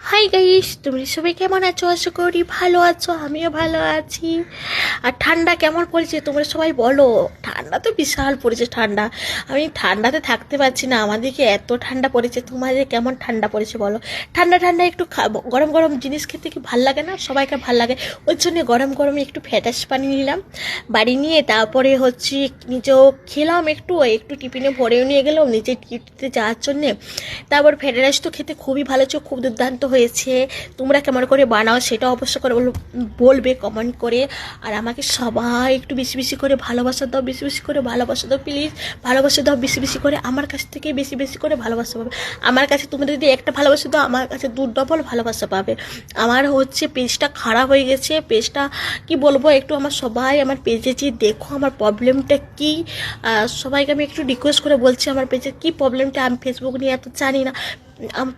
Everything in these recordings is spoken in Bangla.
হাই গাইস, তুমি সবাই কেমন আছো? আশা করি ভালো আছো, আমিও ভালো আছি। আর ঠান্ডা কেমন পড়েছে তোমরা সবাই বলো। ঠান্ডা তো বিশাল পড়েছে ঠান্ডা। আমি ঠান্ডাতে থাকতে পারছি না, আমাদেরকে এত ঠান্ডা পড়েছে। তোমাদের কেমন ঠান্ডা পড়েছে বলো। ঠান্ডা ঠান্ডা একটু গরম গরম জিনিস খেতে কি ভাল লাগে না? সবাইকে ভাল লাগে। ওই জন্য গরম গরম একটু ফ্যাটাস পানি নিলাম, বাড়ি নিয়ে তারপরে হচ্ছে নিজেও খেলাম, একটু একটু টিফিনে ভরেও নিয়ে গেলাম নিচে ডিউটিতে যাওয়ার জন্যে। তারপর ফ্রাইড রাইস তো খেতে খুবই ভালো ছিল, খুব দুর্দান্ত হয়েছে। তোমরা কেমন করে বানাও সেটা অবশ্য করে বলবে কমেন্ট করে। আর আমাকে সবাই একটু বেশি বেশি করে ভালোবাসা দাও, বেশি বেশি করে ভালোবাসা দাও প্লিজ। ভালোবাসা দাও বেশি বেশি করে, আমার কাছ থেকে বেশি বেশি করে ভালোবাসা পাবে। আমার কাছে তোমরা যদি একটা ভালোবাসা দাও, আমার কাছে ডবল ভালোবাসা পাবে। আমার হচ্ছে পেজটা খারাপ হয়ে গেছে, পেজটা কি বলবো, একটু আমার সবাই আমার পেজে যে দেখো আমার প্রবলেমটা কী। সবাইকে আমি একটু রিকোয়েস্ট করে বলছি, আমার পেজের কী প্রবলেমটা, আমি ফেসবুক নিয়ে এত জানি না।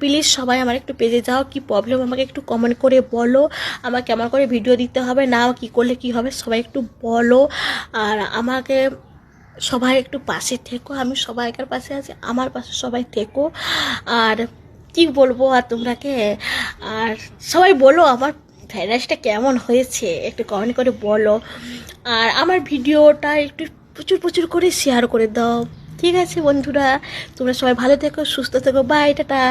প্লিজ সবাই আমার একটু পেজে যাও, কি প্রবলেম আমাকে একটু কমেন্ট করে বলো। আমাকে কেমন করে ভিডিও দিতে হবে, না কি করলে কি হবে সবাই একটু বলো। আর আমাকে সবাই একটু পাশে থেকো, আমি সবাইকার পাশে আছি, আমার পাশে সবাই থেকো। আর কি বলবো আর তোমরাকে। আর সবাই বলো আমার ফ্রাইড রাইসটা কেমন হয়েছে, একটু কমেন্ট করে বলো। আর আমার ভিডিওটা একটু প্রচুর প্রচুর করে শেয়ার করে দাও। ঠিক আছে বন্ধুরা, তোমরা সবাই ভালো থেকো, সুস্থ থেকো, বাই, টাটা।